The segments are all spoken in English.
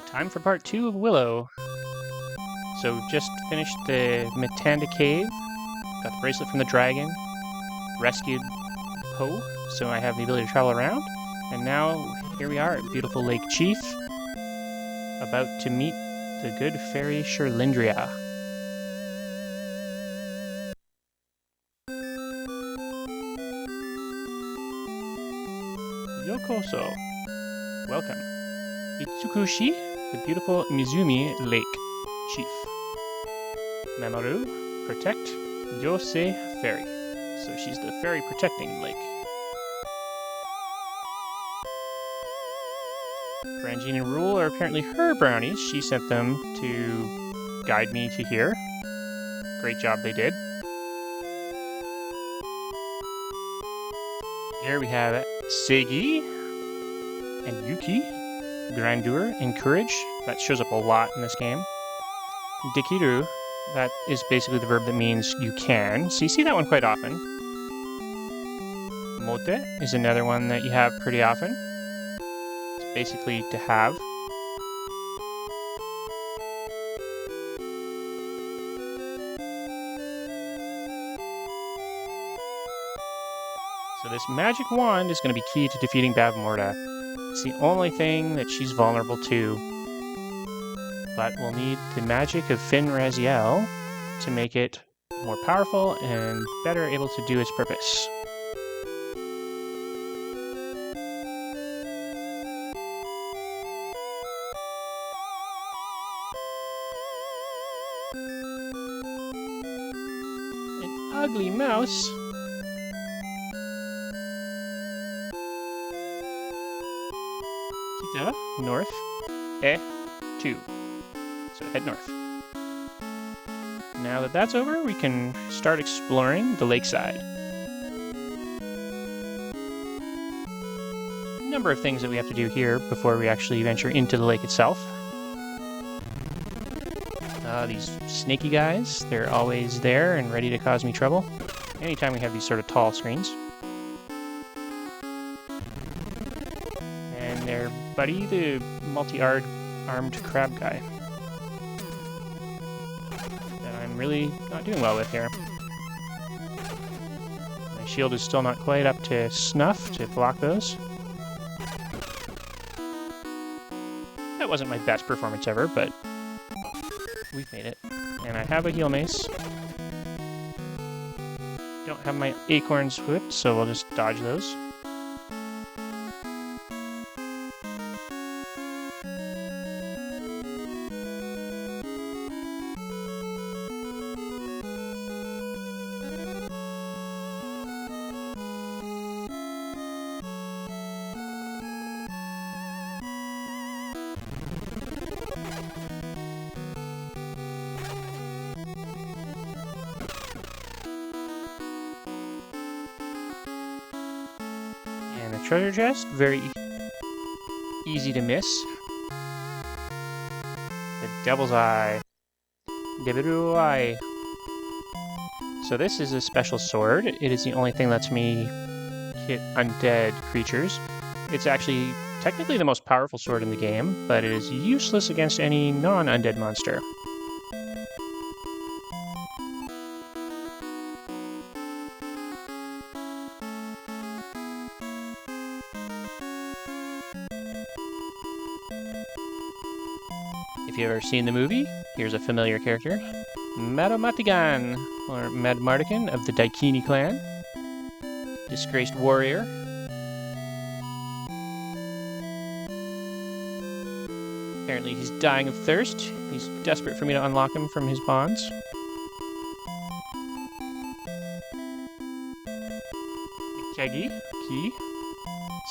Time for part 2 of Willow. So just finished the Mitanda Cave, got the bracelet from the dragon, rescued Poe, so I have the ability to travel around, and now here we are at beautiful Lake Cheef, about to meet the good fairy Sherlindria. Yokoso. Welcome. Itsukushi, the beautiful Mizumi Lake Cheef. Mamoru, protect. Yosei, fairy. So she's the fairy protecting lake. Branjin and Rule are apparently her brownies. She sent them to guide me to here. Great job they did. Here we have Seigi and Yuki. Grandeur and courage. That shows up a lot in this game. Dikiru, that is basically the verb that means you can. So you see that one quite often. Mote is another one that you have pretty often. It's basically to have. So this magic wand is going to be key to defeating Bavmorda. It's the only thing that she's vulnerable to. But we'll need the magic of Fin Raziel to make it more powerful and better able to do its purpose. An ugly mouse. Kita, north, 2. So head north. Now that that's over, we can start exploring the lakeside. A number of things that we have to do here before we actually venture into the lake itself. These snaky guys, they're always there and ready to cause me trouble. Anytime we have these sort of tall screens. And their buddy, the multi-armed crab guy. I'm really not doing well with here. My shield is still not quite up to snuff to block those. That wasn't my best performance ever, but we've made it. And I have a heal mace. Don't have my acorns whipped, so we'll just dodge those. And the treasure chest, very easy to miss. The Devil's Eye. Devil's Eye. So this is a special sword. It is the only thing that lets me hit undead creatures. It's actually technically the most powerful sword in the game, but it is useless against any non-undead monster. If you've ever seen the movie, here's a familiar character. Madomatigan, or Madmartigan of the Daikini clan. Disgraced warrior. Apparently he's dying of thirst. He's desperate for me to unlock him from his bonds. Kegi, key.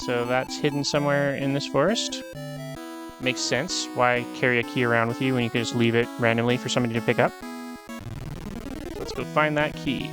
So that's hidden somewhere in this forest. Makes sense. Why carry a key around with you when you can just leave it randomly for somebody to pick up? Let's go find that key.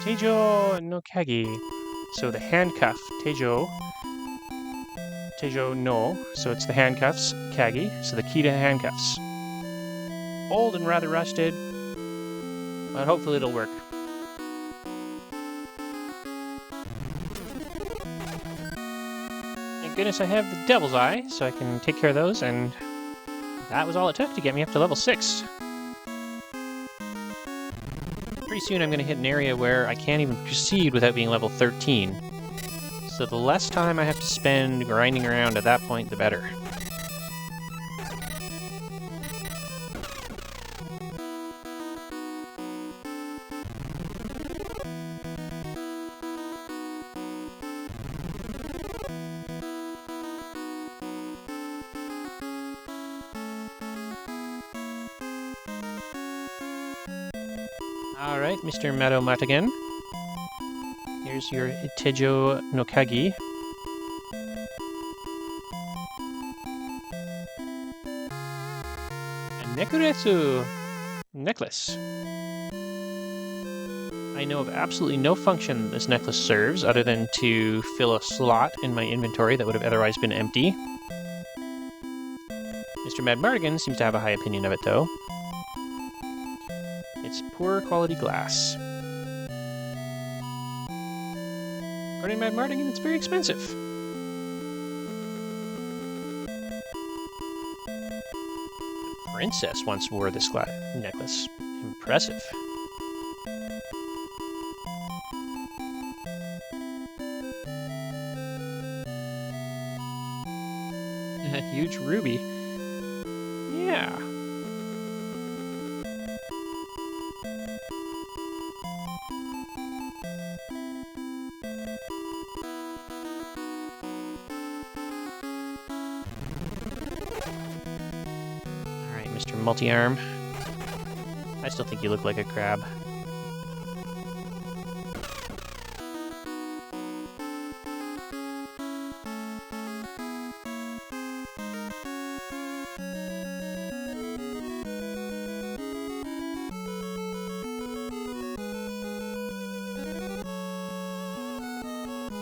Teijo no Kagi. So the handcuff, Teijo no. So it's the handcuffs, Kagi. So the key to the handcuffs. Old and rather rusted, but hopefully it'll work. Thank goodness I have the Devil's Eye, so I can take care of those, and that was all it took to get me up to level 6. Pretty soon I'm going to hit an area where I can't even proceed without being level 13. So the less time I have to spend grinding around at that point, the better. Alright, Mr. Meadow Matagan. Here's your Teijo no Kagi. And Nekuretsu necklace. I know of absolutely no function this necklace serves other than to fill a slot in my inventory that would have otherwise been empty. Mr. Mad Mardigan seems to have a high opinion of it, though. It's poor quality glass. According to Mad Mardigan, it's very expensive. The princess once wore this necklace. Impressive. A huge ruby. Yeah. Mr. Multi-Arm. I still think you look like a crab.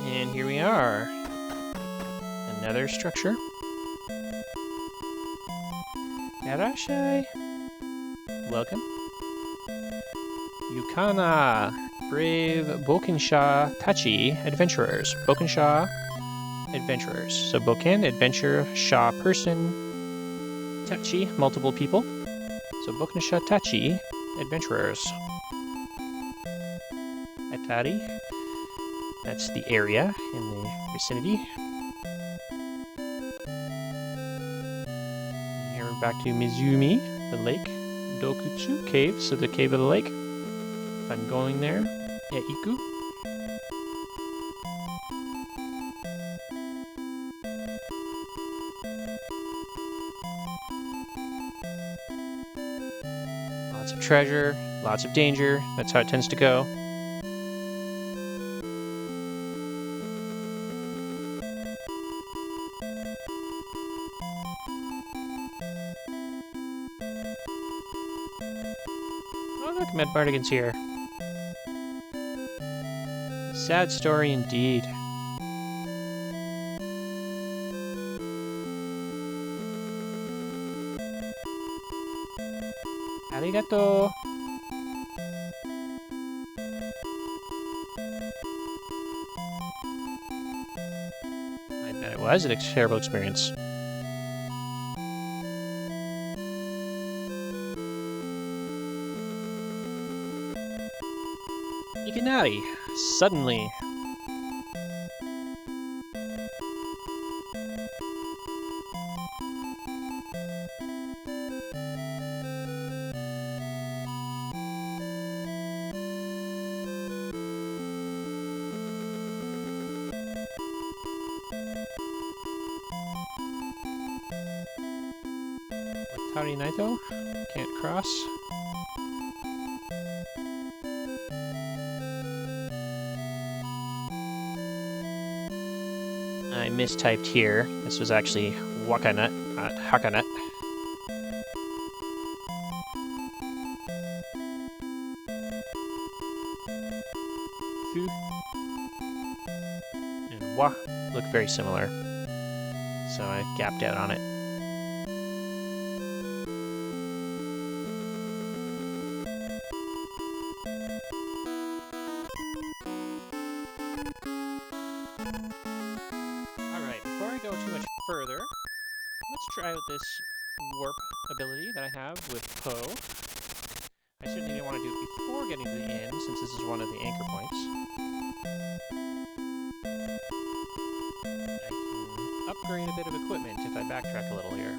And here we are. Another structure. Yarashai. Welcome. Yukana. Brave Bokensha Tachi Adventurers. Bokensha Adventurers. So Boken, adventure, Sha, person, Tachi, multiple people. So Bokensha Tachi Adventurers. Atari. That's the area in the vicinity. Back to Mizumi, the lake, Dokutsu cave, so the cave of the lake. If I'm going there, yeah, Iku. Lots of treasure, lots of danger, that's how it tends to go. Look, Mad Mardigan's here. Sad story indeed. Arigato. I bet it was a terrible experience. Ikinari, suddenly. Tauri Naito. Can't cross. I mistyped here. This was actually Wakanut, not Hakanut. Fu and Wa look very similar, so I gapped out on it. Alright, before I go too much further, let's try out this warp ability that I have with Poe. I certainly didn't want to do it before getting to the end, since this is one of the anchor points. I can upgrade a bit of equipment if I backtrack a little here.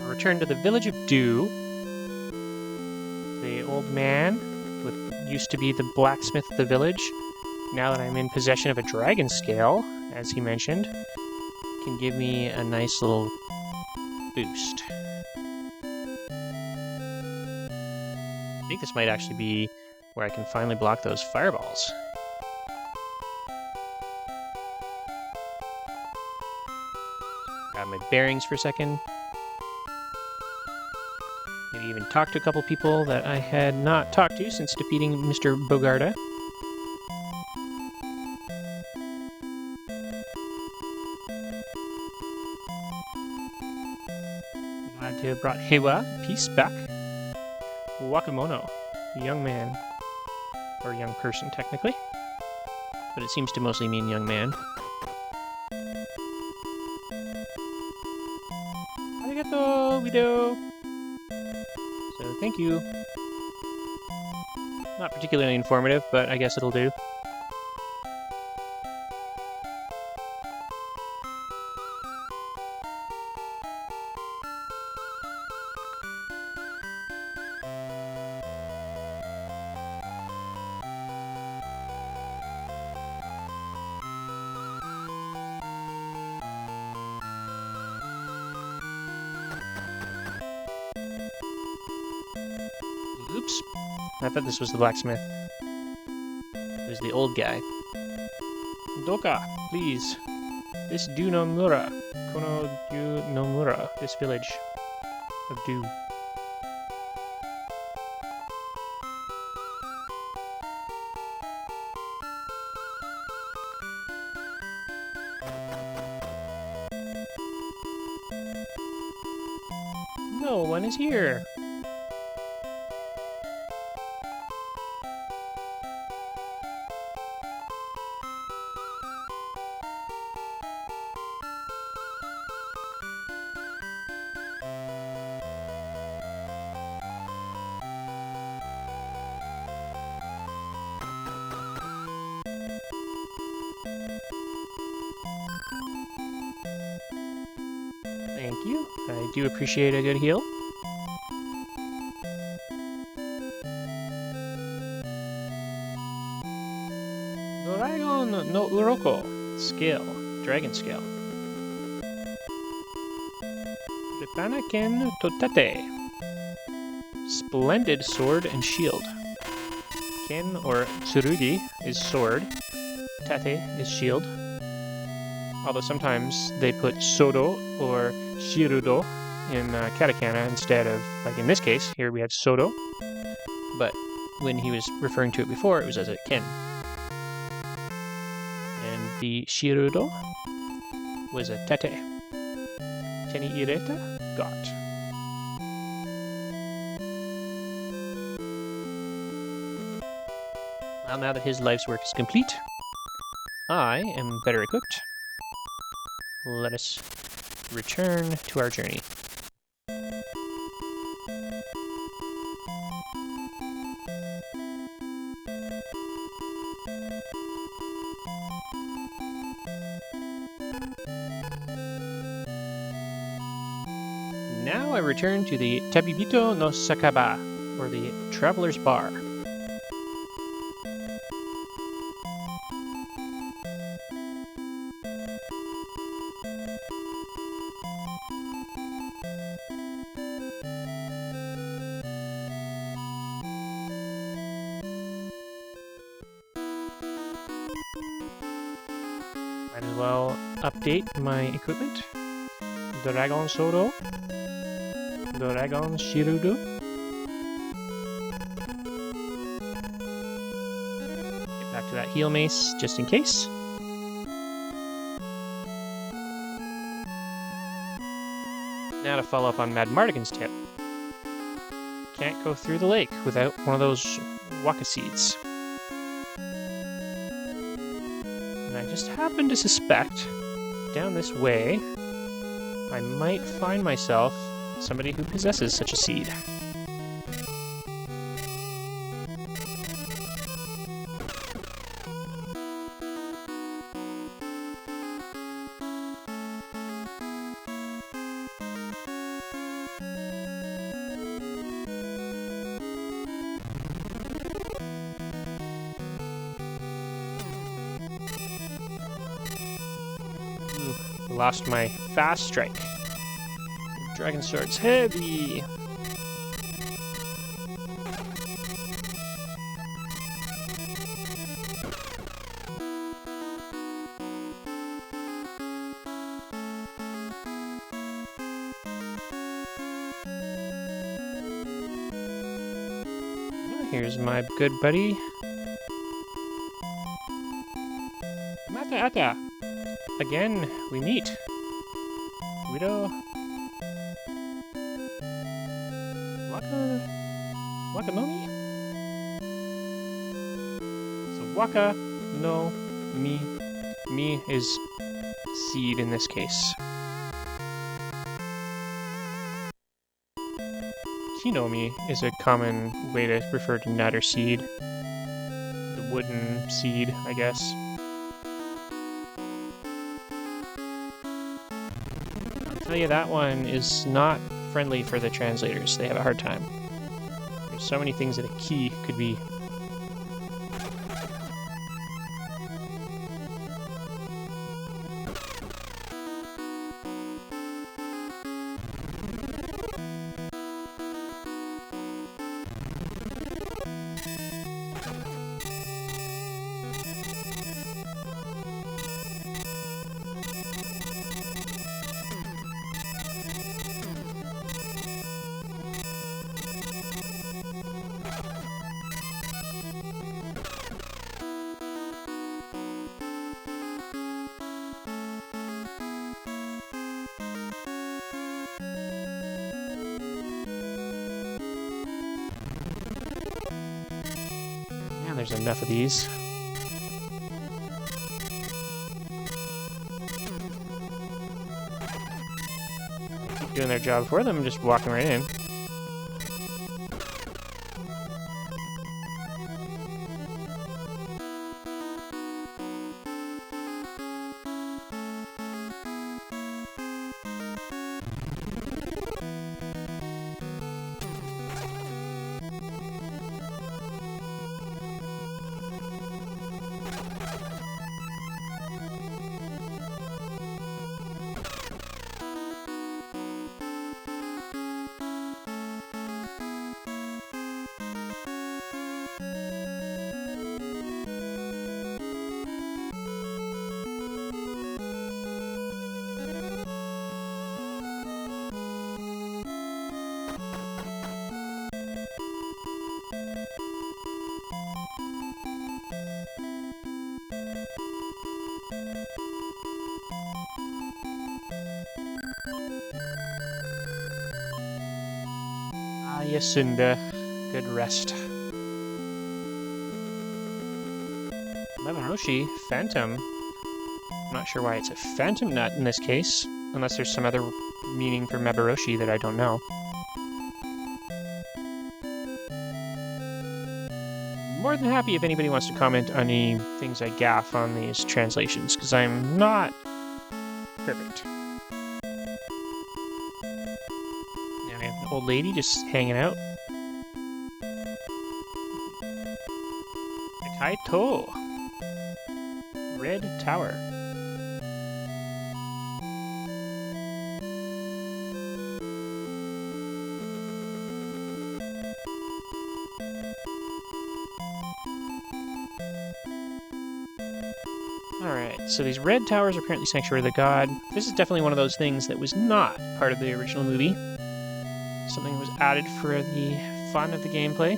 I'll return to the village of Dew. The old man, what used to be the blacksmith of the village, now that I'm in possession of a dragon scale, as he mentioned, can give me a nice little boost. I think this might actually be where I can finally block those fireballs. Grab my bearings for a second. Maybe even talk to a couple people that I had not talked to since defeating Mr. Bogarda. Glad to have brought Hewa, peace, back. Wakamono, a young man, or young person technically, but it seems to mostly mean young man. Arigato, widow! So thank you. Not particularly informative, but I guess it'll do. Oops. I thought this was the blacksmith. It was the old guy. Doka, please. This Du no Mura. Kono Du no Mura. This village of Du. No one is here. Thank you. I do appreciate a good heal. Doragon no Uroko. Scale. Dragon scale. Ripana ken totate. Splendid sword and shield. Ken or tsurugi is sword. Tate is shield. Although sometimes they put sodo or shirudo in katakana instead of, like in this case, here we had sodo. But when he was referring to it before, it was as a ken. And the shirudo was a tate. Teni ireta, got. Well, now that his life's work is complete, I am better equipped. Let us return to our journey. Now I return to the Tabibito no Sakaba, or the Traveler's Bar. well update my equipment. Dragon Soro. Dragon Shirudo. Get back to that heal mace just in case. Now to follow up on Mad Mardigan's tip. Can't go through the lake without one of those waka seeds. And I just happen to suspect, down this way, I might find myself somebody who possesses such a seed. Lost my fast strike. Dragon Sword's heavy. Here's my good buddy. Mata Ata. Again, we meet. Widow. Waka no Mi? So Waka no Mi. Mi is seed in this case. Kinomi is a common way to refer to nut or seed. The wooden seed, I guess. I'll tell you, that one is not friendly for the translators. They have a hard time. There's so many things that a key could be. There's enough of these. Keep doing their job for them, just walking right in. Yasunda, good rest. Maboroshi, Phantom. I'm not sure why it's a Phantom Nut in this case, unless there's some other meaning for Maboroshi that I don't know. More than happy if anybody wants to comment on any things I gaff on these translations, because I'm not perfect. Old lady just hanging out. Kaito. Red Tower. Alright. So these red towers are apparently Sanctuary of the God. This is definitely one of those things that was not part of the original movie. Something that was added for the fun of the gameplay.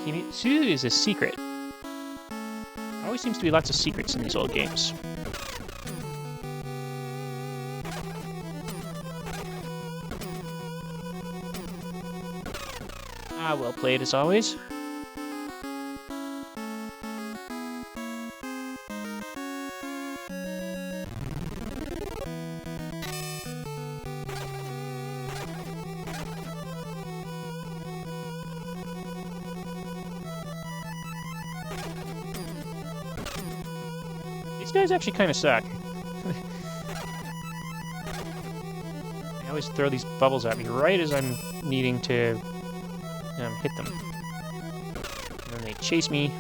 Himitsu is a secret. There always seems to be lots of secrets in these old games. Ah, well played as always. These guys actually kind of suck. They always throw these bubbles at me right as I'm needing to hit them. And then they chase me.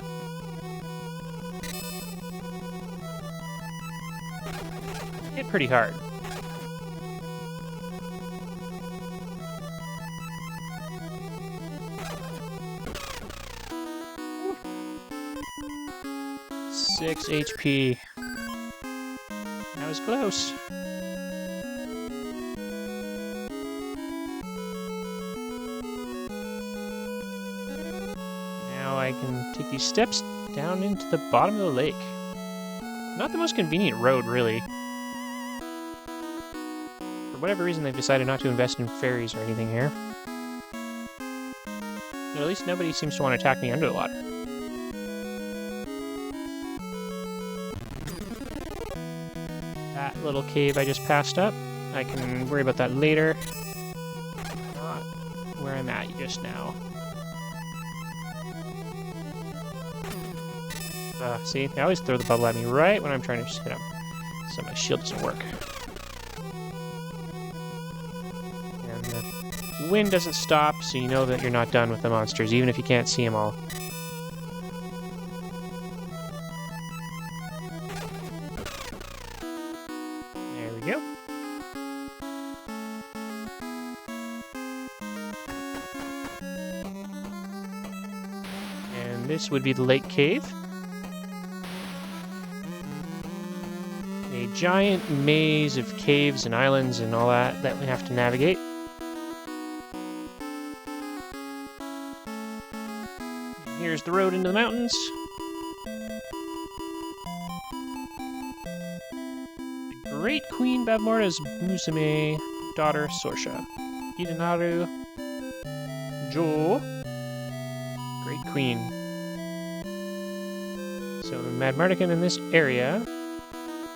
Hit pretty hard. Woo. 6 HP. That was close. Now I can take these steps down into the bottom of the lake. Not the most convenient road, really. For whatever reason, they've decided not to invest in ferries or anything here. But at least nobody seems to want to attack me under the water. That little cave I just passed up, I can worry about that later. Not where I'm at just now. See, they always throw the bubble at me right when I'm trying to just hit them. So my shield doesn't work. And the wind doesn't stop, so you know that you're not done with the monsters, even if you can't see them all. There we go. And this would be the Lake Cave. A giant maze of caves and islands and all that we have to navigate. And here's the road into the mountains. The Great Queen Bavmorda's Musume, daughter Sorsha. Hidenaru Jo. Great Queen. So Mad Mardigan in this area.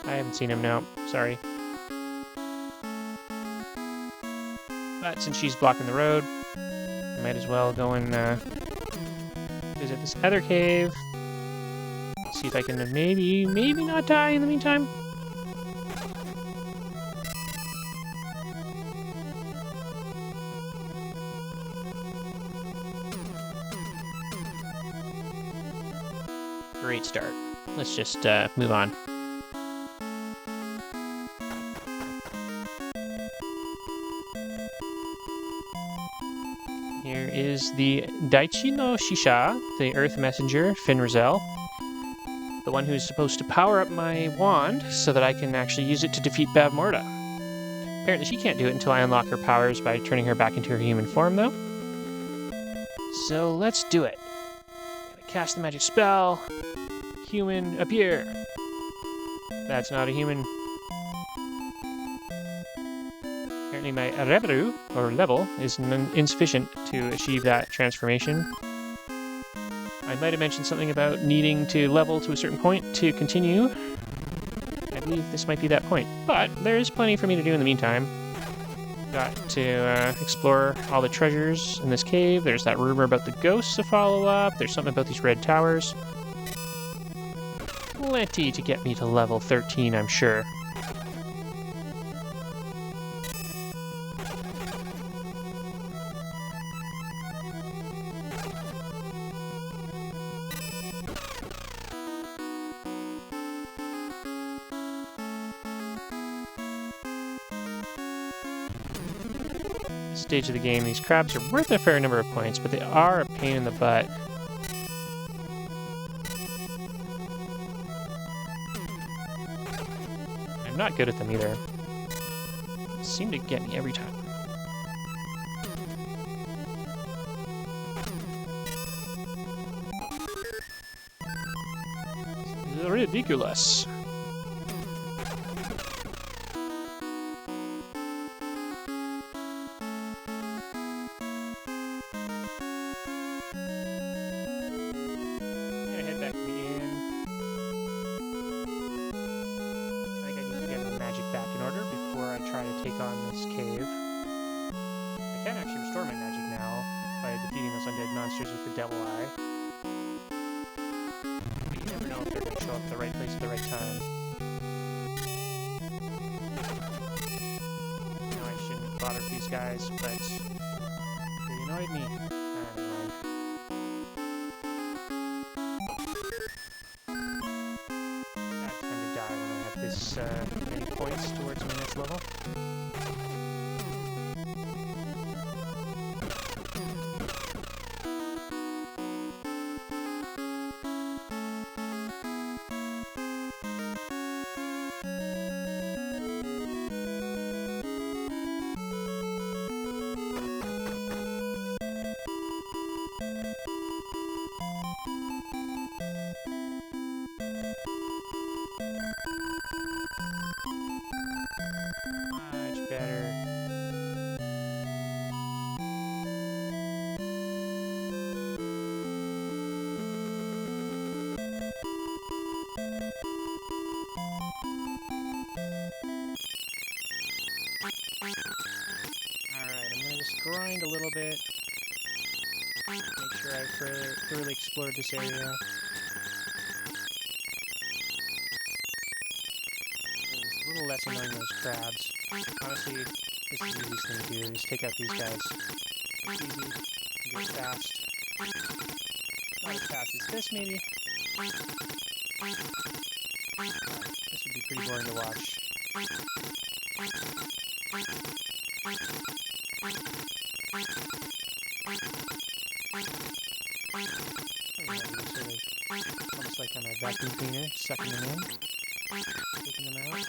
I haven't seen him now, sorry. But since she's blocking the road, I might as well go and visit this other cave. See if I can maybe not die in the meantime. Great start. Let's just move on. Here is the Daichi no Shisha, the Earth Messenger, Finrazel. The one who's supposed to power up my wand so that I can actually use it to defeat Bavmorda. Apparently she can't do it until I unlock her powers by turning her back into her human form, though. So let's do it. Gotta cast the magic spell. Human, appear. That's not a human. Apparently my revenue, or level, is insufficient to achieve that transformation. I might have mentioned something about needing to level to a certain point to continue. I believe this might be that point, but there is plenty for me to do in the meantime. Got to explore all the treasures in this cave. There's that rumor about the ghosts to follow up. There's something about these red towers. Plenty to get me to level 13, I'm sure. Stage of the game, these crabs are worth a fair number of points, but they are a pain in the butt. not good at them either. Seem to get me every time. Ridiculous. Guys, but they annoyed me. I tend to die when I have this many points towards my next level. Grind a little bit. Make sure I've thoroughly explored this area. It's a little less annoying those crabs. Honestly, this is the easiest thing to do. Just take out these guys. It's easy. You go fast. Not as fast as this, maybe. This would be pretty boring to watch. Almost like I'm a vacuum cleaner, sucking them in, taking them out.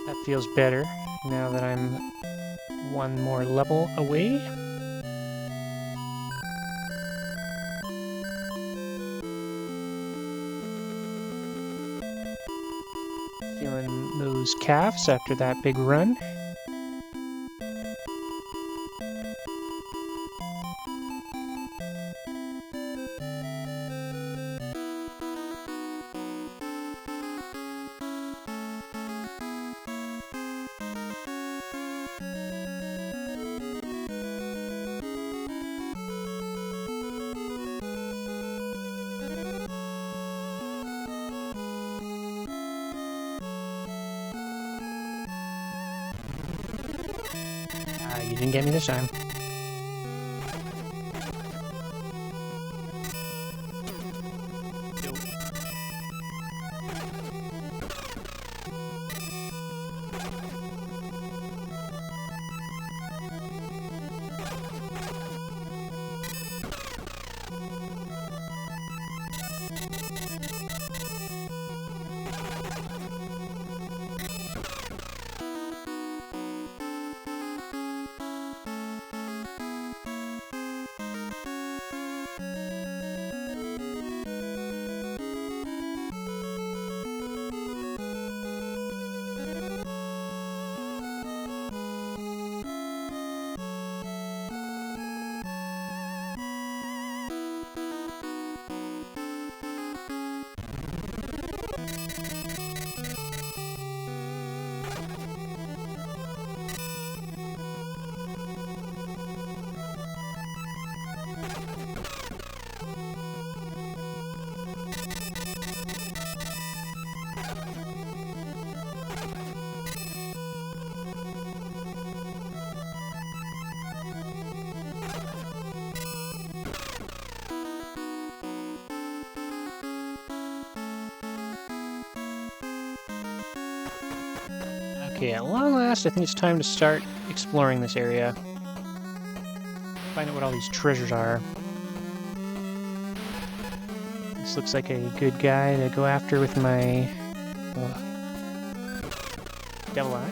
That feels better now that I'm one more level away. Feeling those calves after that big run. You didn't get me this time. Okay, at long last, I think it's time to start exploring this area. Find out what all these treasures are. This looks like a good guy to go after with my devil eye.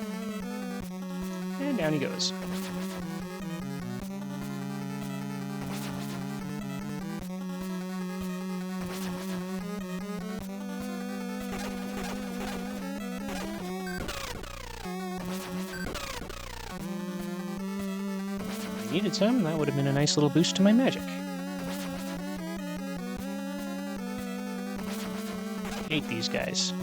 And down he goes. I needed some, that would have been a nice little boost to my magic. Hate these guys.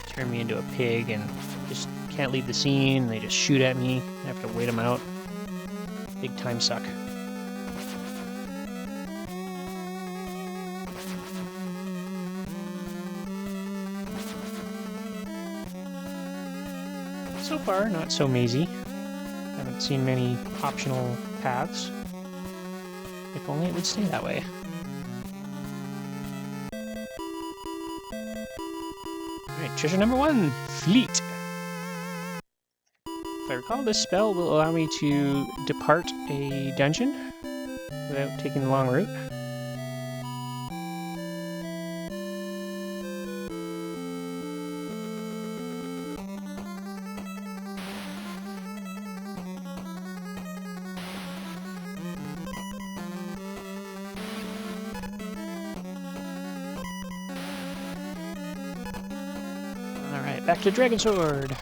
Turn me into a pig and just can't leave the scene. They just shoot at me. I have to wait them out. Big time suck. So far, not so mazy. Haven't seen many optional paths. If only it would stay that way. Alright, treasure number 1, Fleet. If I recall, this spell will allow me to depart a dungeon without taking the long route. Alright, back to Dragon Sword.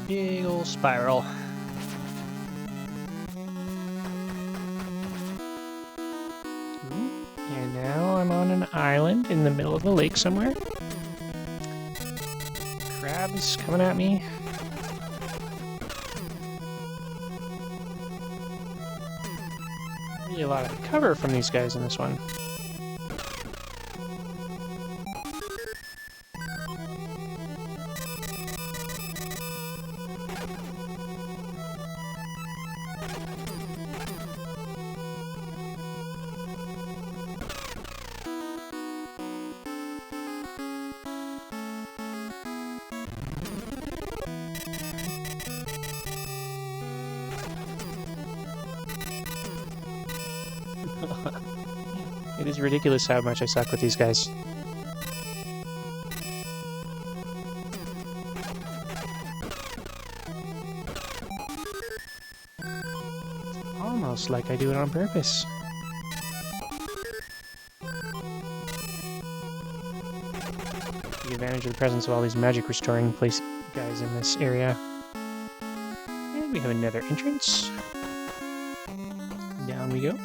Big old spiral. And now I'm on an island in the middle of the lake somewhere. Crabs coming at me. Really a lot of cover from these guys in this one. It is ridiculous how much I suck with these guys. It's almost like I do it on purpose. Take advantage of the presence of all these magic restoring place guys in this area. And we have another entrance. Down we go.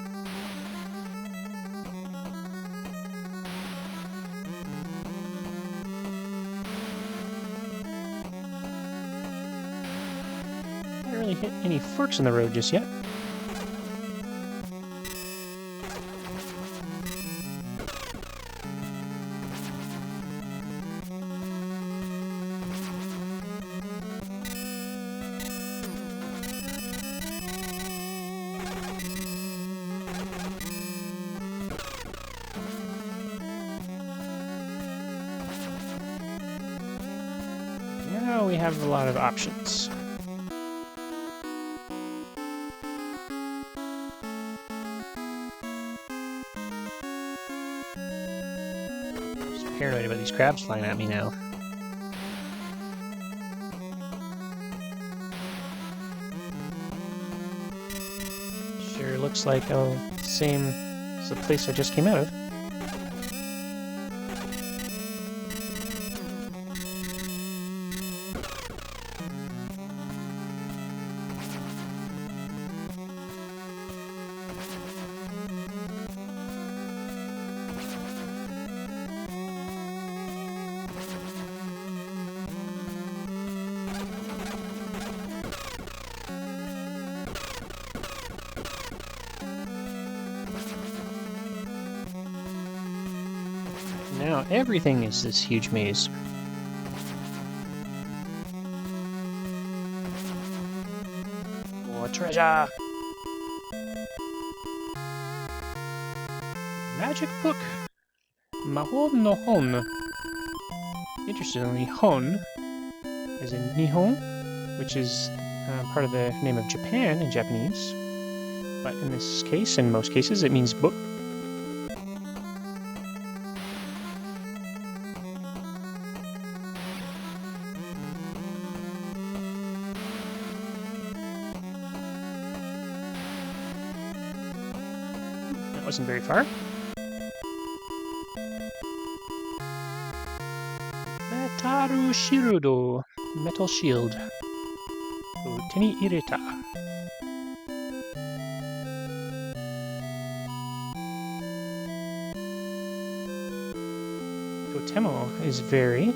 Haven't really hit any forks in the road just yet. Now we have a lot of options. Just paranoid about these crabs flying at me now. Sure looks like the same as the place I just came out of. Now everything is this huge maze. More treasure! Magic book! Mahon no Hon. Interestingly, Hon is in Nihon, which is part of the name of Japan in Japanese. But in this case, in most cases, it means book. That wasn't very far. Metaru Shirudo, metal shield. Teni ireta. Totemo is very.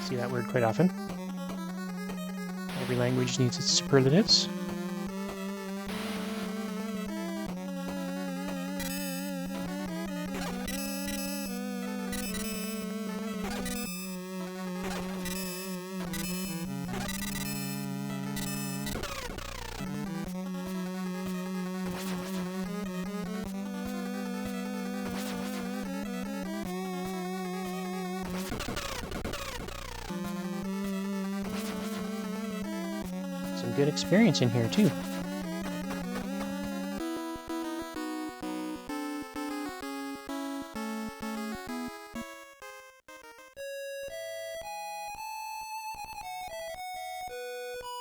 See that word quite often. Every language needs its superlatives. Some good experience in here, too.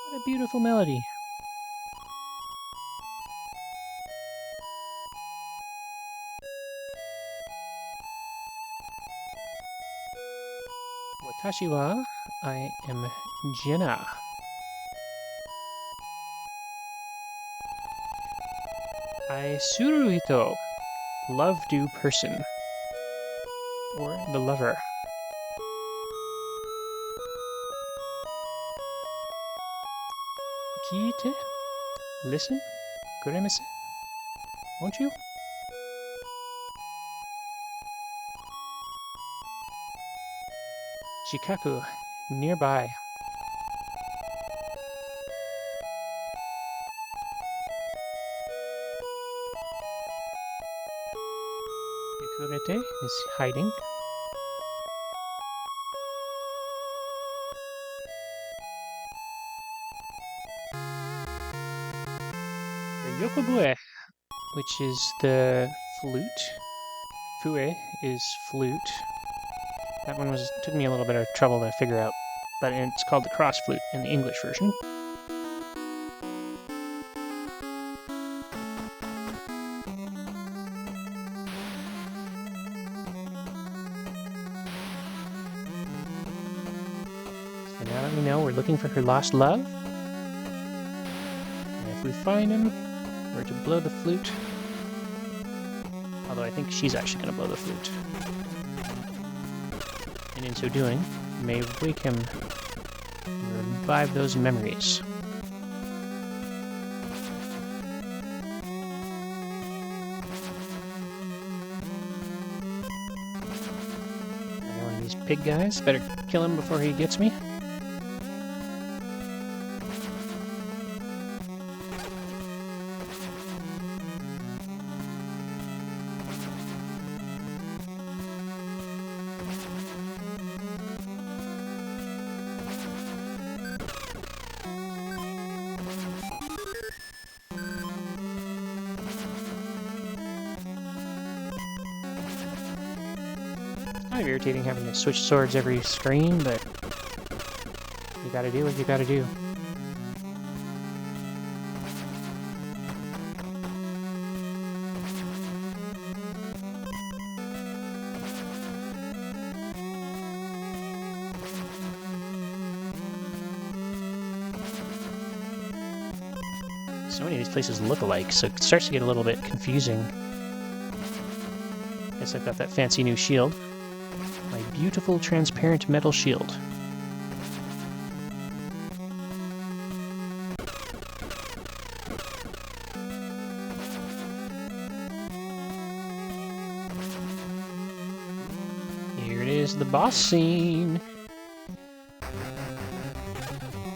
What a beautiful melody. Watashi wa, I am Jenna. I Suruhito, love-do person, or the lover. Kiite, listen, kuremase, won't you? Shikaku, nearby. Yakurete is hiding. The Yokobue, which is the flute. Fue is flute. That one took me a little bit of trouble to figure out, but it's called the cross flute in the English version. So now that we know we're looking for her lost love, and if we find him, we're to blow the flute. Although I think she's actually going to blow the flute. And in so doing, may wake him and revive those memories. Another one of these pig guys. Better kill him before he gets me. Kind of irritating having to switch swords every screen, but you gotta do what you gotta do. So many of these places look alike, so it starts to get a little bit confusing. Guess I've got that fancy new shield. My beautiful transparent metal shield. the boss scene.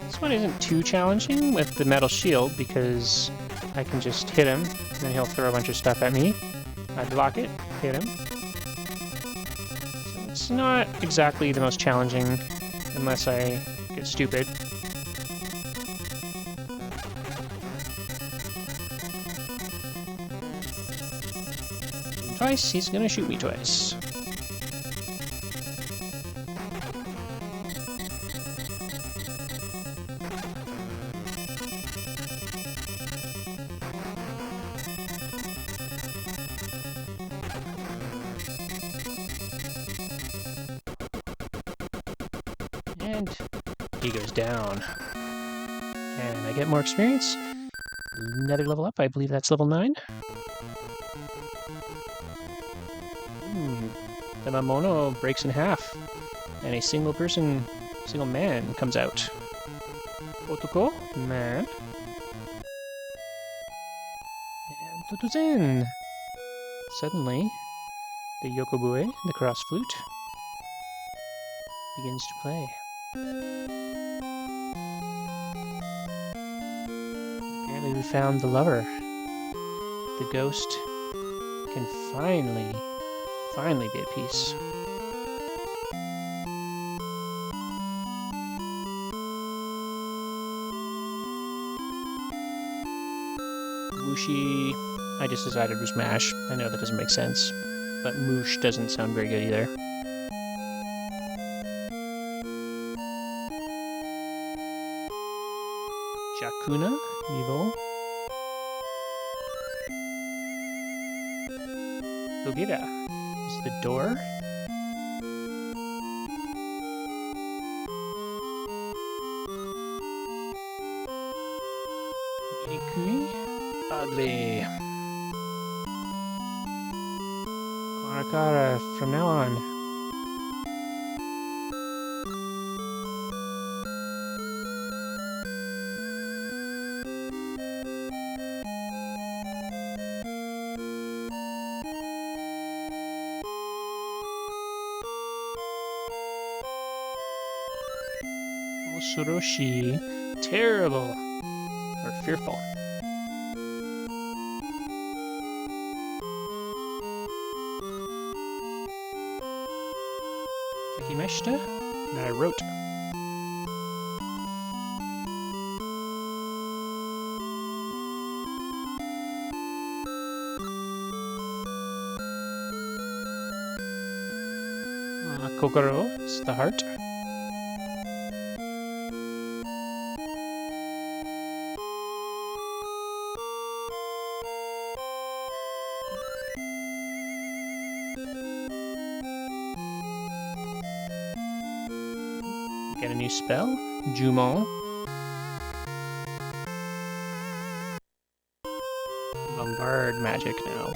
This one isn't too challenging with the metal shield because I can just hit him, and then he'll throw a bunch of stuff at me. I block it, hit him. So it's not exactly the most challenging unless I get stupid. Twice, he's gonna shoot me twice. And he goes down. And I get more experience. Another level up, I believe that's level 9. The Mamono breaks in half, and a single man comes out. Otoko, man. And Totozen! Suddenly, the Yokobue, the cross flute, begins to play. Apparently we found the lover. The ghost can finally be at peace. Mushi, I just decided was mash. I know that doesn't make sense, but moosh doesn't sound very good either. Jakuna, evil. Togira is the door. Ikui, ugly. Karakara from now on. Suroshi, terrible, or fearful. Takimeshita, that I wrote. Kokoro is the heart. Get a new spell, Jumon. Bombard magic now.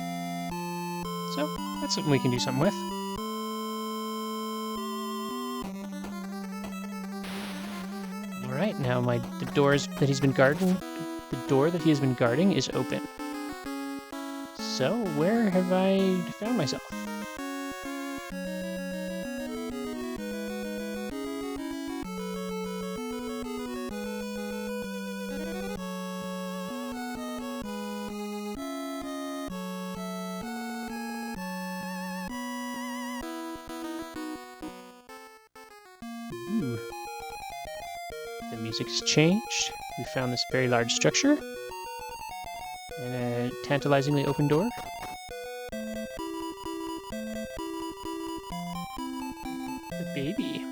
So, that's something we can do something with. Alright, now the doors that he's been guarding, the door that he has been guarding is open. So, where have I found myself? Ooh. The music has changed. We found this very large structure. And a tantalizingly open door. The baby.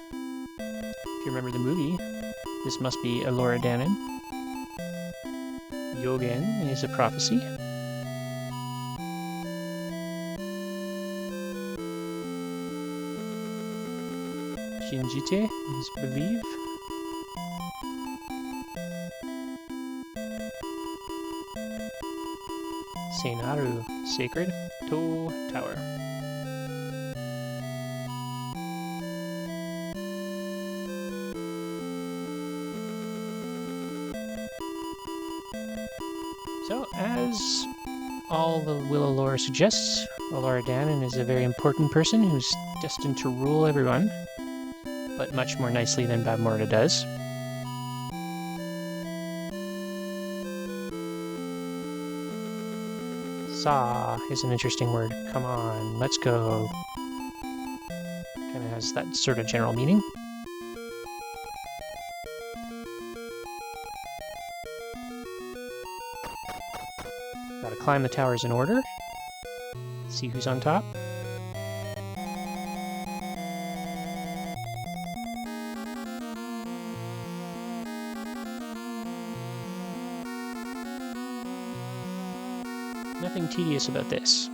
If you remember the movie, this must be Elora Danon. Yogen is a prophecy. Shinjite is believe. Seinaru, sacred. To tower. So, as all the Willow lore suggests, Elora Danon is a very important person who's destined to rule everyone, but much more nicely than Bavmorda does. Saw is an interesting word. Come on, let's go. Kind of has that sort of general meaning. Gotta climb the towers in order. See who's on top. Nothing tedious about this.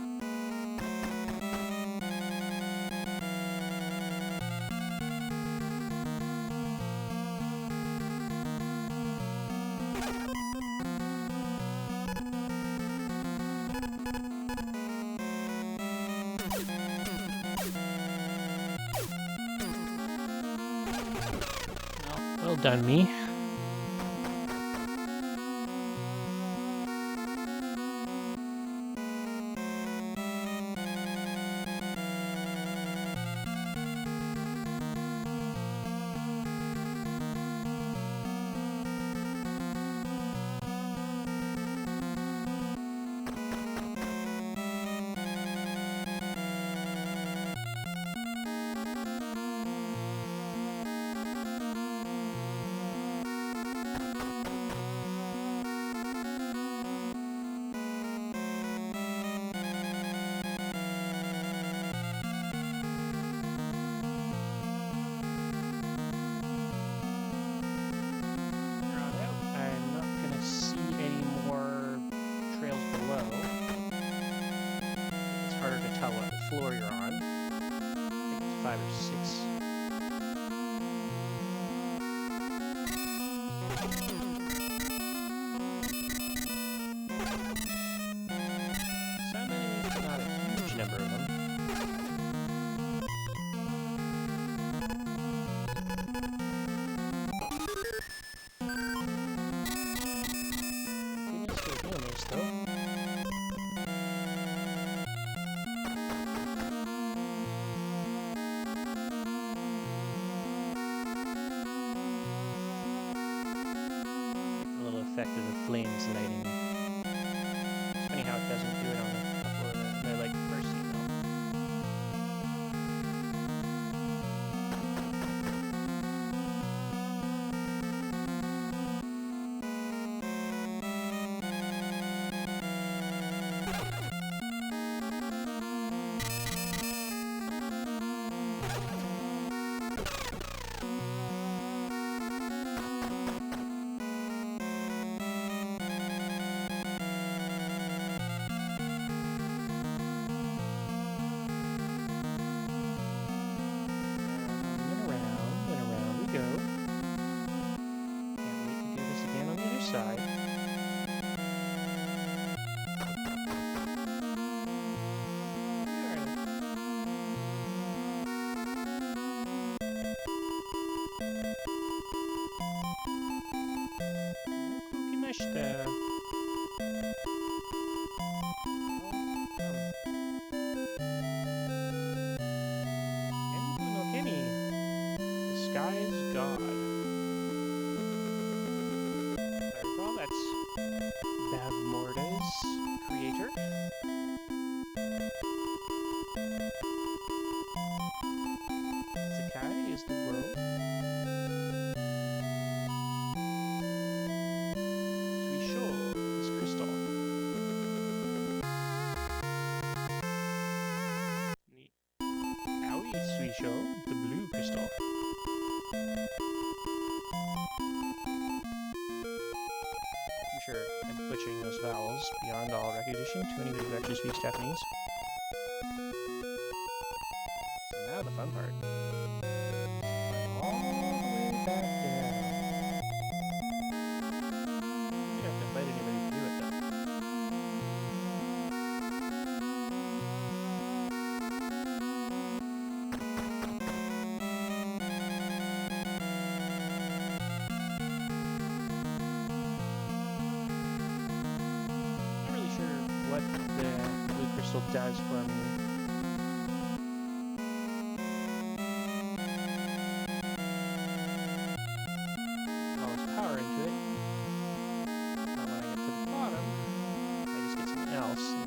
Well done, me. Floor you're on. I think it's 5 or 6. Some enemies, but not a huge number of them. Goodness, they're doing this though. Effect of the flames lighting. It's funny how it doesn't do it on a couple of the like first scene though. Side. The sky is God. Bavmorda's creator. Zakai is the world. Suisho is crystal. Aoi Suisho, the blue crystal. I'm sure I'm butchering those vowels beyond all recognition to anybody who actually speaks Japanese. So now the fun part. All the way back down. You don't have to fight anybody to do it though. What the blue crystal does for me.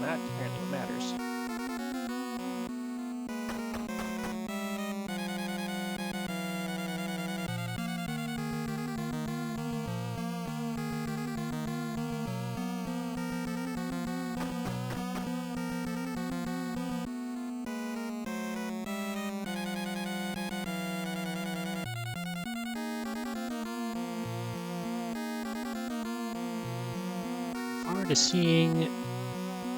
That's apparently what matters. To seeing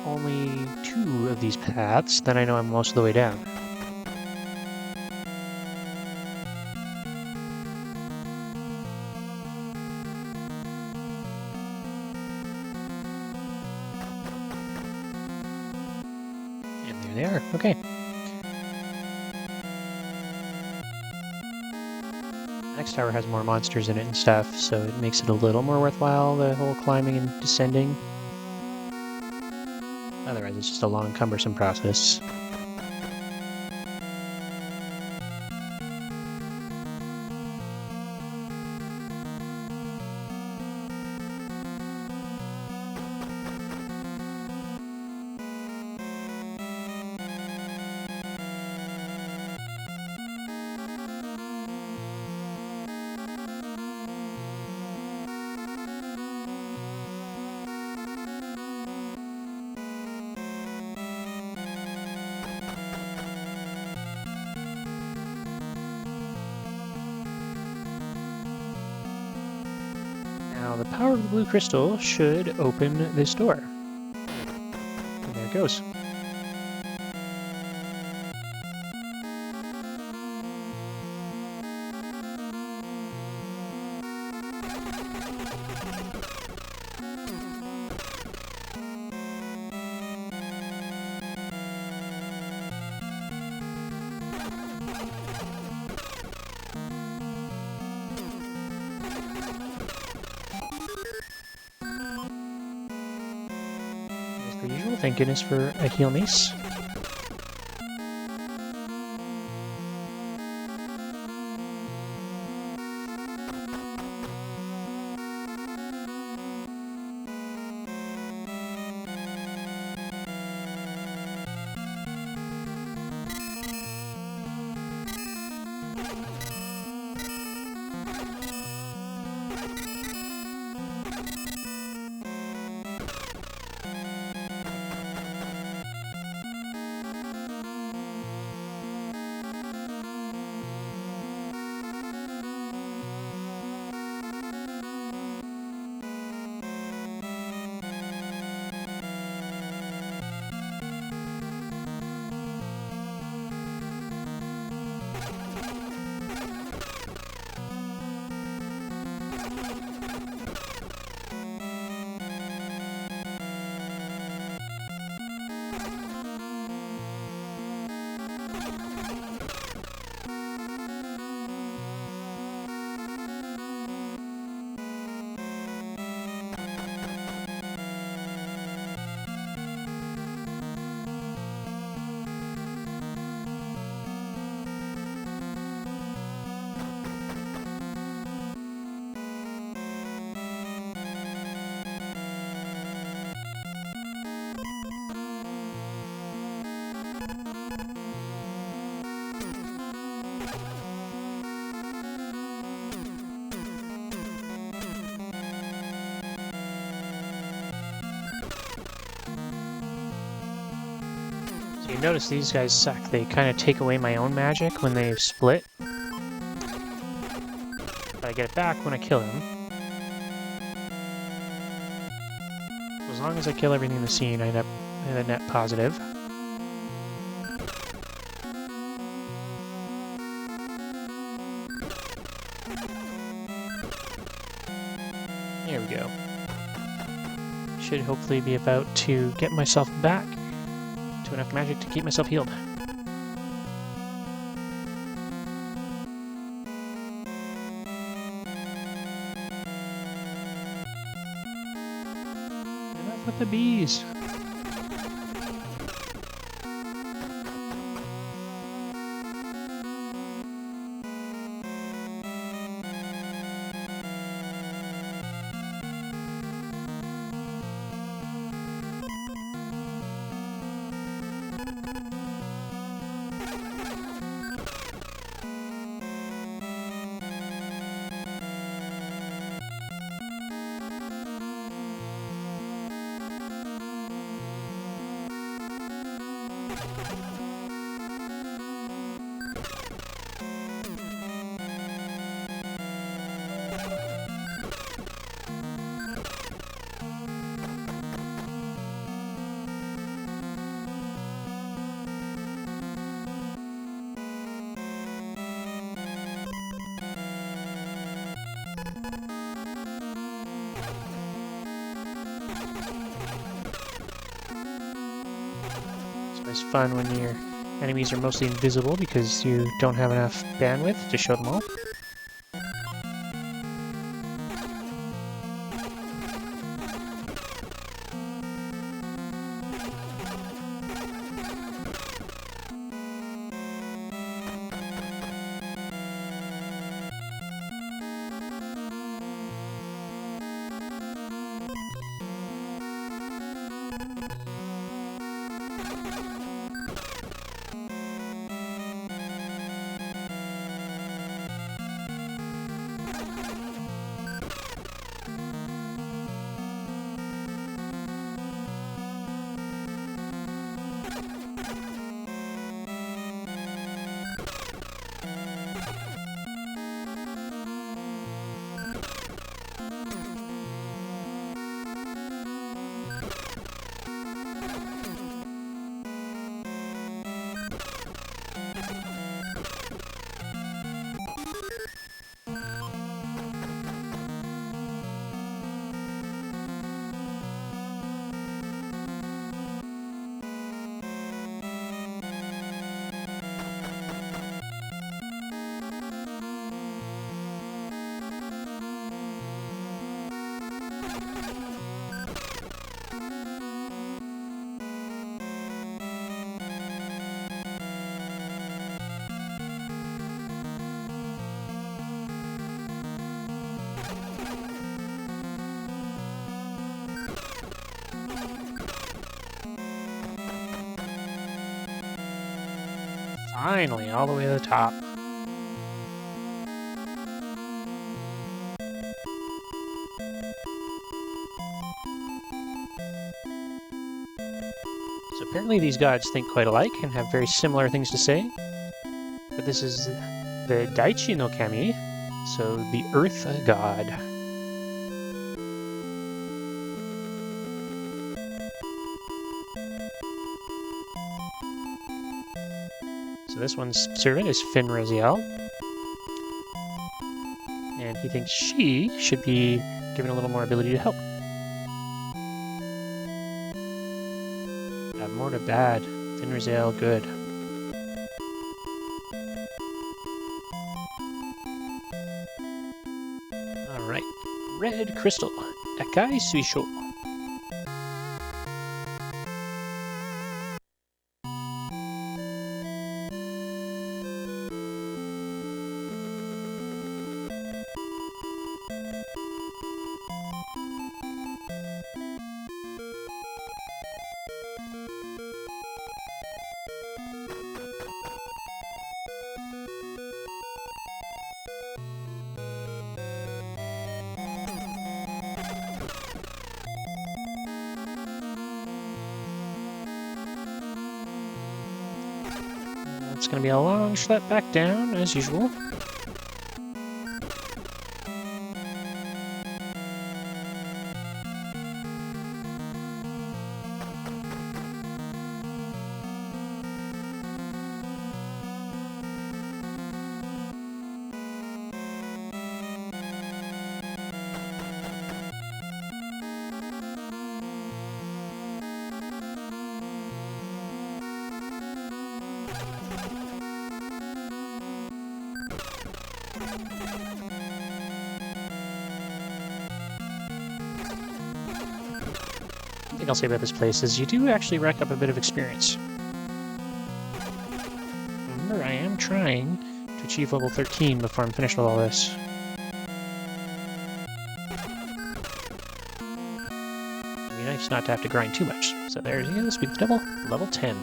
only 2 of these paths, then I know I'm most of the way down. And there they are. Okay. Next tower has more monsters in it and stuff, so it makes it a little more worthwhile, the whole climbing and descending. Otherwise, it's just a long, cumbersome process. Now, the power of the blue crystal should open this door. And there it goes. Per usual, thank goodness for a heal mace. You notice these guys suck. They kind of take away my own magic when they split. But I get it back when I kill him. So as long as I kill everything in the scene, I end up at a net positive. There we go. Should hopefully be about to get myself back to enough magic to keep myself healed. Enough with the bees. It's fun when your enemies are mostly invisible because you don't have enough bandwidth to show them all. Finally, all the way to the top. So apparently these gods think quite alike and have very similar things to say. But this is the Daichi no Kami, so the Earth God. So this one's servant is Fin Raziel. And he thinks she should be given a little more ability to help. More to bad. Fin Raziel, good. Alright. Red Crystal. Akai Suisho. It's going to be a long schlep back down, as usual. One thing I'll say about this place is you do actually rack up a bit of experience. Remember, I am trying to achieve level 13 before I'm finished with all this. It'd be nice not to have to grind too much. So there you go, speed the devil, level 10.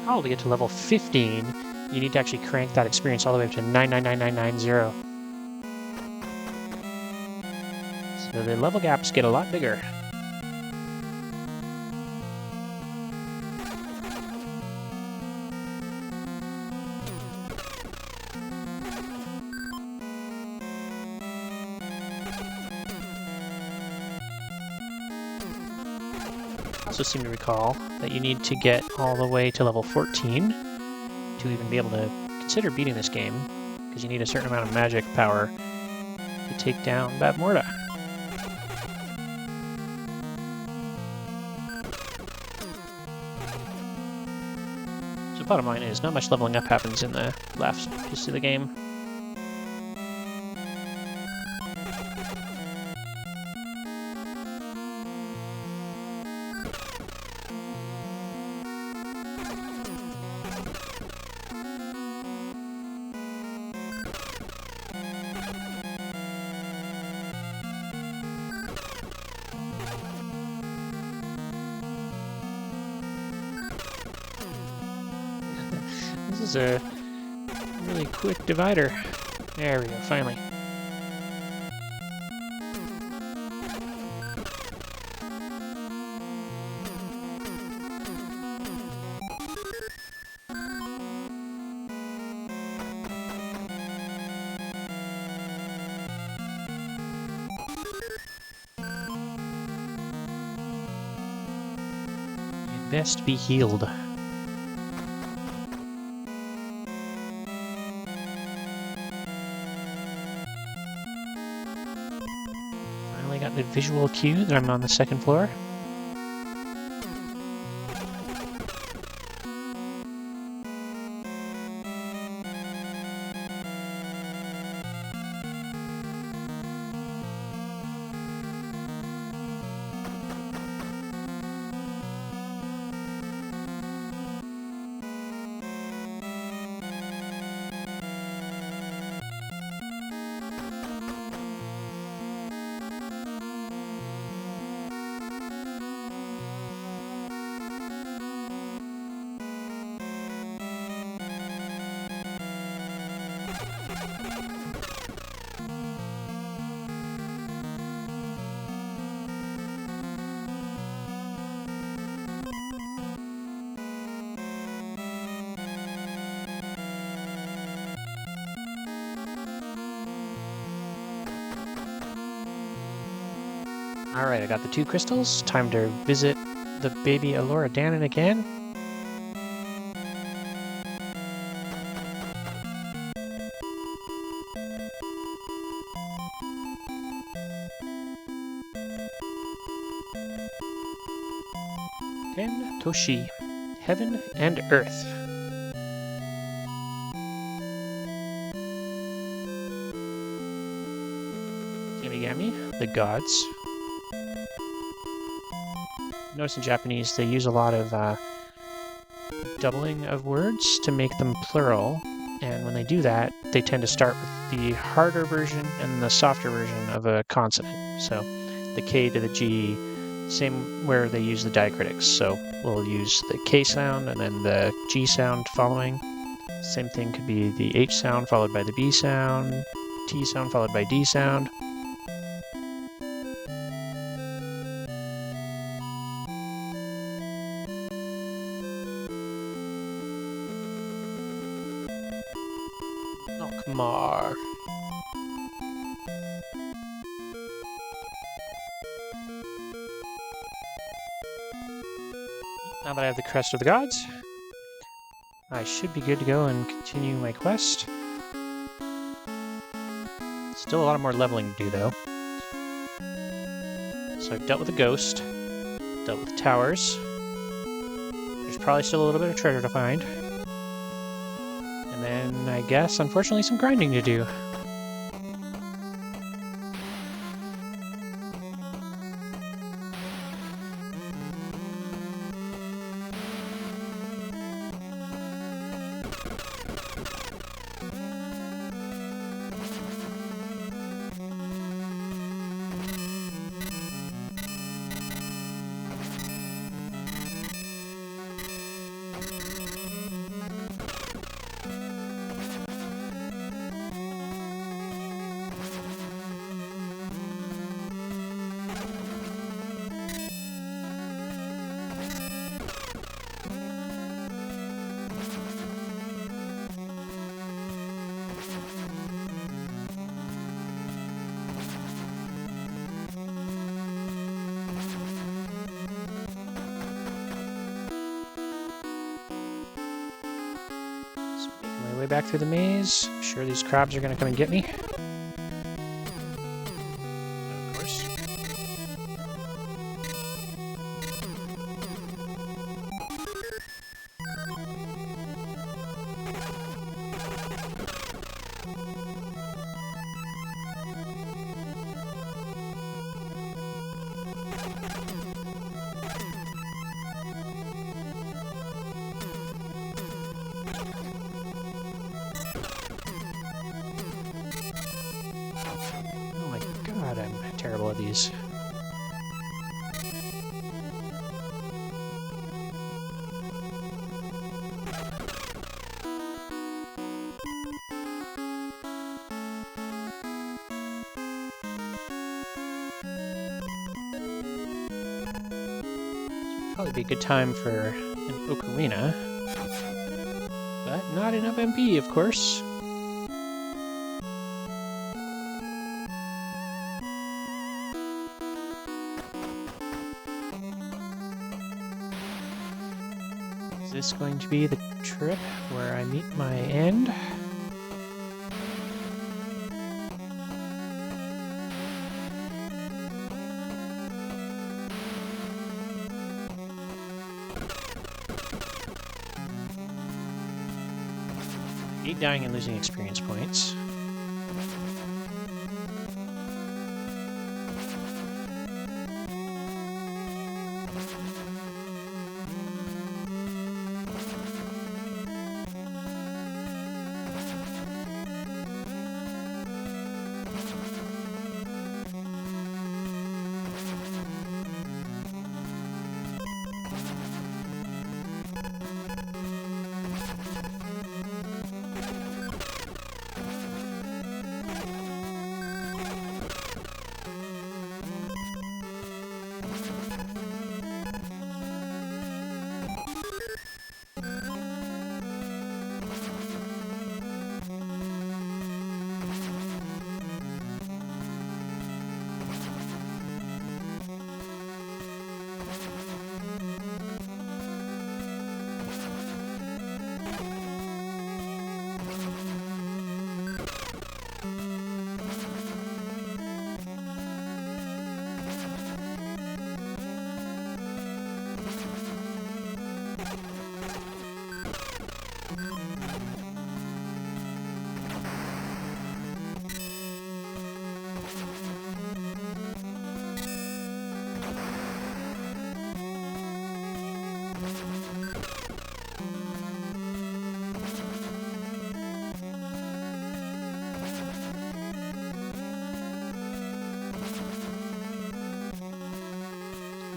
Oh, to get to level 15, you need to actually crank that experience all the way up to 999990. So the level gaps get a lot bigger. I also seem to recall that you need to get all the way to level 14 to even be able to consider beating this game, because you need a certain amount of magic power to take down Bab Morda. So bottom line is, not much leveling up happens in the last piece of the game. This is a really quick divider. There we go, finally. You'd best be healed. Got the visual cue that I'm on the second floor. Alright, I got the 2 crystals. Time to visit the baby Elora Danon again. Ten Toshi, Heaven and Earth. Yamigami, the gods. Notice in Japanese they use a lot of doubling of words to make them plural, and when they do that, they tend to start with the harder version and the softer version of a consonant. So the K to the G, same where they use the diacritics. So we'll use the K sound and then the G sound following. Same thing could be the H sound followed by the B sound, T sound followed by D sound. Mar. Now that I have the Crest of the Gods, I should be good to go and continue my quest. Still a lot more leveling to do, though. So I've dealt with the ghost, dealt with the towers. There's probably still a little bit of treasure to find. And then, I guess, unfortunately, some grinding to do. way back through the maze. I'm sure these crabs are going to come and get me. Of course. Oh my god, I'm terrible at these. Probably be a good time for an ocarina, but not enough MP, of course. Is this going to be the trip where I meet my end? I hate dying and losing experience points.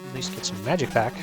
At least get some magic back.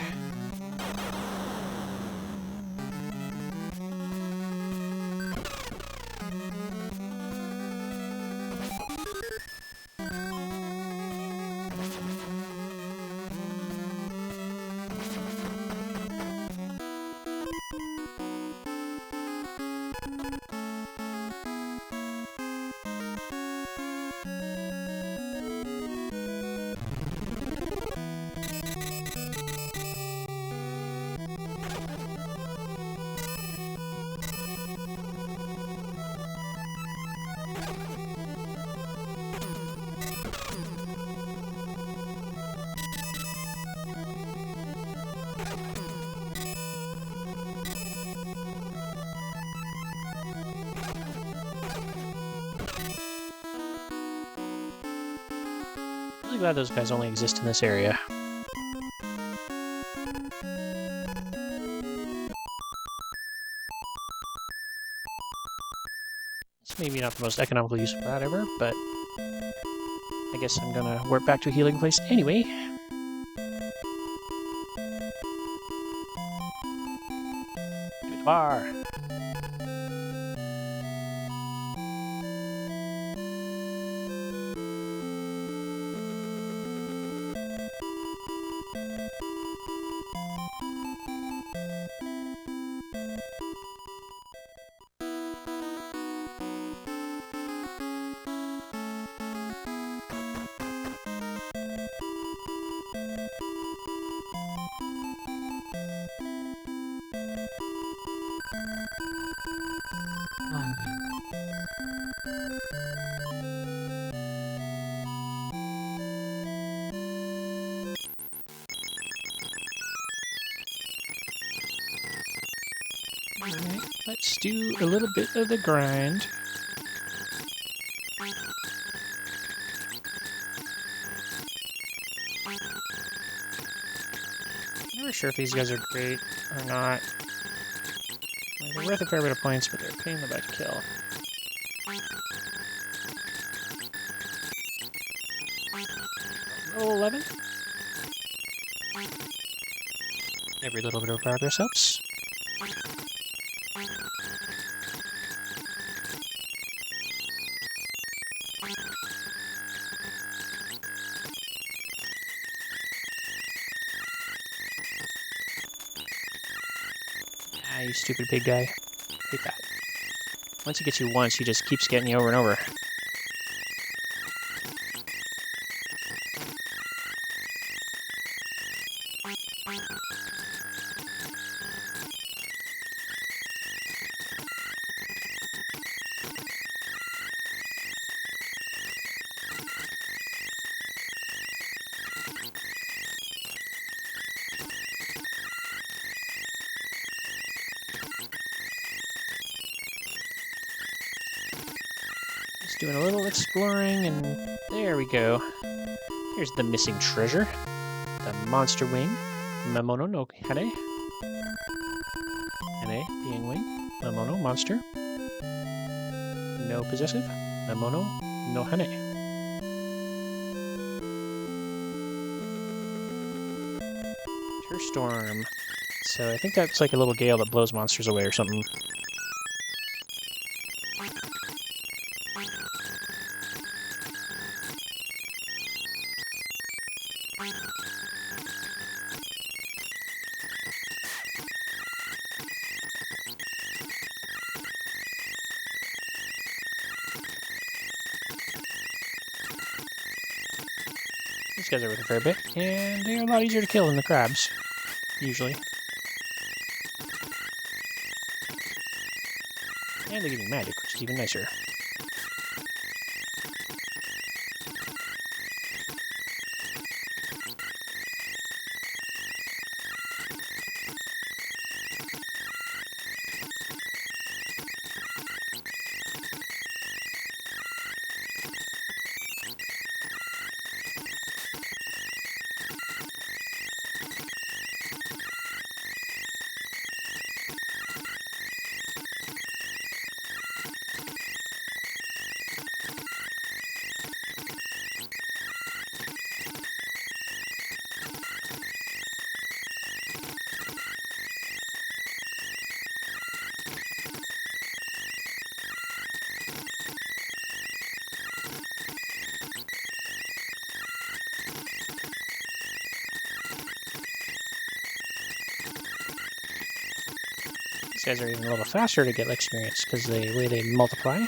Really glad those guys only exist in this area. It's maybe not the most economical use of that ever, but I guess I'm gonna warp back to a healing place anyway. To the bar. Alright, let's do a little bit of the grind. Not sure if these guys are great or not. Like, they're worth a fair bit of points, but they're a pain in the butt to kill. Level 11. Every little bit of progress helps. Ah, you stupid big guy. Hate that. Once he gets you once, he just keeps getting you over and over. Just doing a little exploring, and there we go. Here's the missing treasure. The monster wing. Mamono no Hane. Hane being wing. Mamono, monster. No possessive. Mamono no Hane. Storm. So I think that's like a little gale that blows monsters away or something. These guys are worth a fair bit, and they're a lot easier to kill than the crabs, usually. And they give you magic, which is even nicer. These guys are even a little faster to get experience because the way they multiply.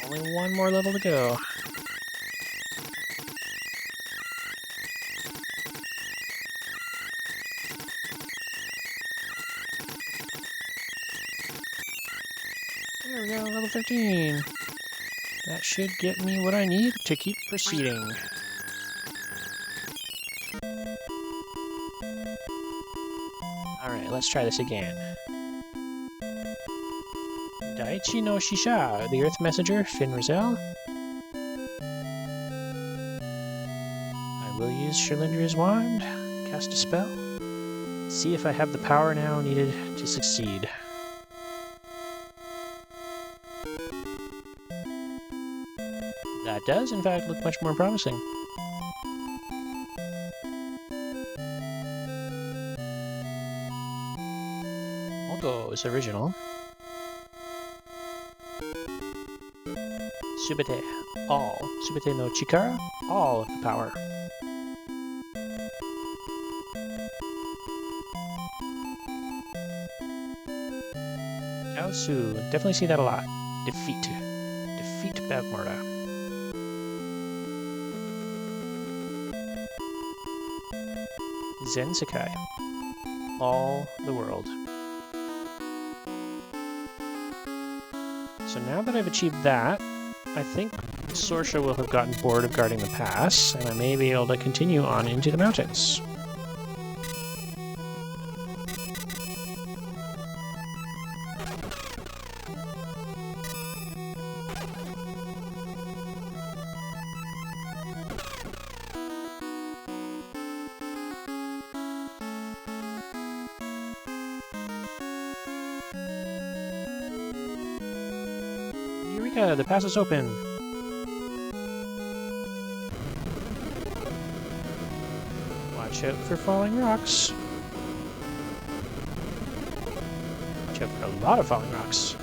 Only one more level to go. There we go, level 13. That should get me what I need to keep proceeding. Alright, let's try this again. Daichi no Shisha, the Earth Messenger, Finn Rizal. I will use Sherlindria's wand, cast a spell, see if I have the power now needed to succeed. That does, in fact, look much more promising. Moto is original. Subite, all. Subite no Chikara, all of the power. Chaosu, definitely see that a lot. Defeat. Defeat Bavmorda. Zen Sakai. All the world. So now that I've achieved that, I think Sorsha will have gotten bored of guarding the pass, and I may be able to continue on into the mountains. Eureka! The pass is open! Watch out for falling rocks. Watch out for a lot of falling rocks.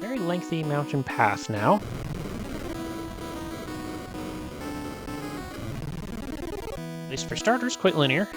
Very lengthy mountain path now. At least for starters, quite linear.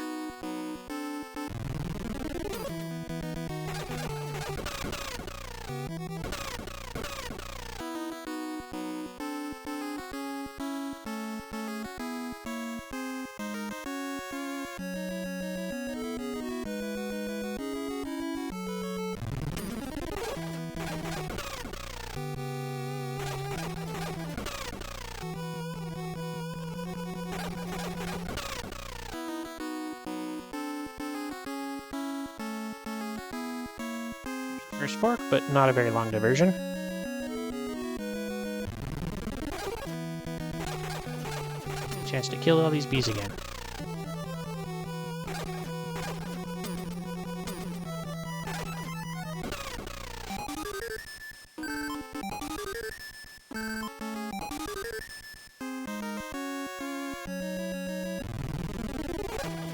First fork, but not a very long diversion. Chance to kill all these bees again.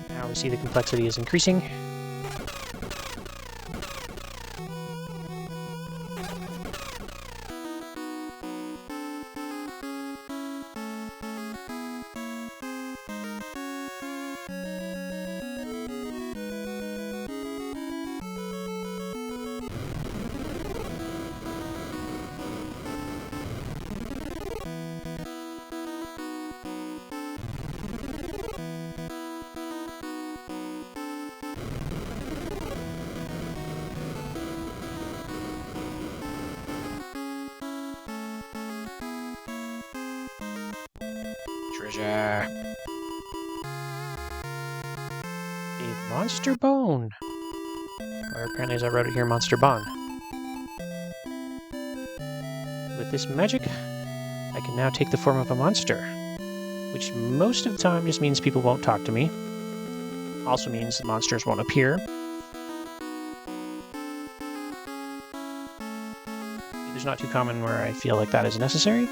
Now we see the complexity is increasing. Treasure. A monster bone. Or apparently, as I wrote it here, monster bond. With this magic, I can now take the form of a monster, which most of the time just means people won't talk to me. Also means the monsters won't appear. It's not too common where I feel like that is necessary.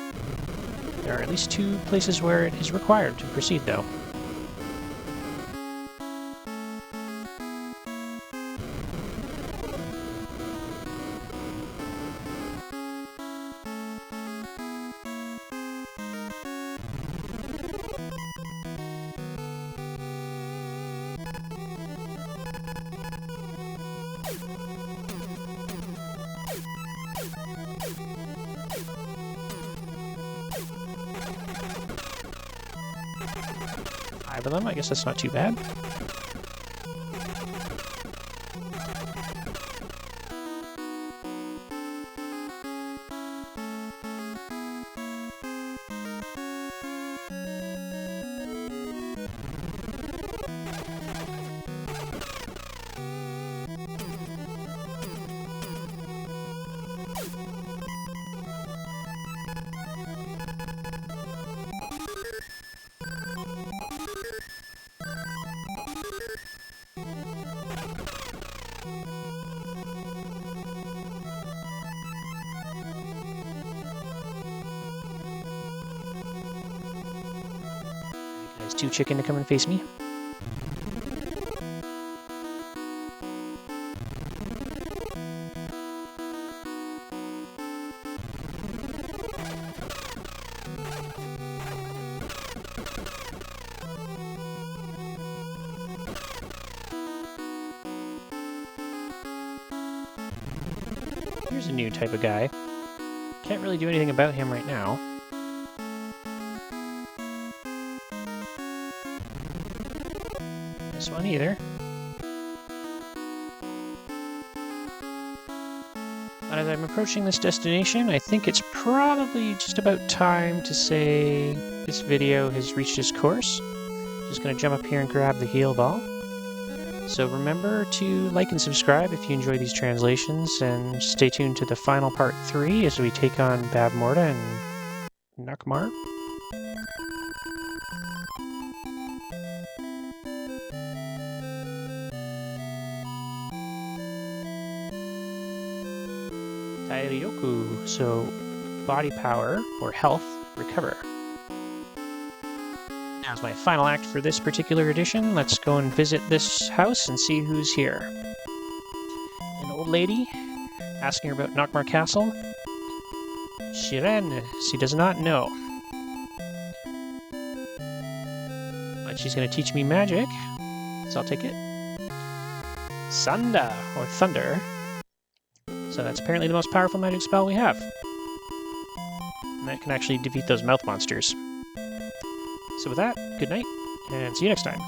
There are at least 2 places where it is required to proceed, though. Five of them, I guess that's not too bad. There's 2 chicken to come and face me. Here's a new type of guy. Can't really do anything about him right now. This one either. But as I'm approaching this destination, I think it's probably just about time to say this video has reached its course. Just gonna jump up here and grab the heal ball. So remember to like and subscribe if you enjoy these translations, and stay tuned to the final part 3 as we take on Bavmorda and Nakmar. Tairyoku, so body power or health, recover. Now's my final act for this particular edition. Let's go and visit this house and see who's here. An old lady asking her about Nakmar Castle. Shiren, she does not know. But she's going to teach me magic, so I'll take it. Sanda, or thunder. So that's apparently the most powerful magic spell we have. And that can actually defeat those mouth monsters. So with that, good night, and see you next time.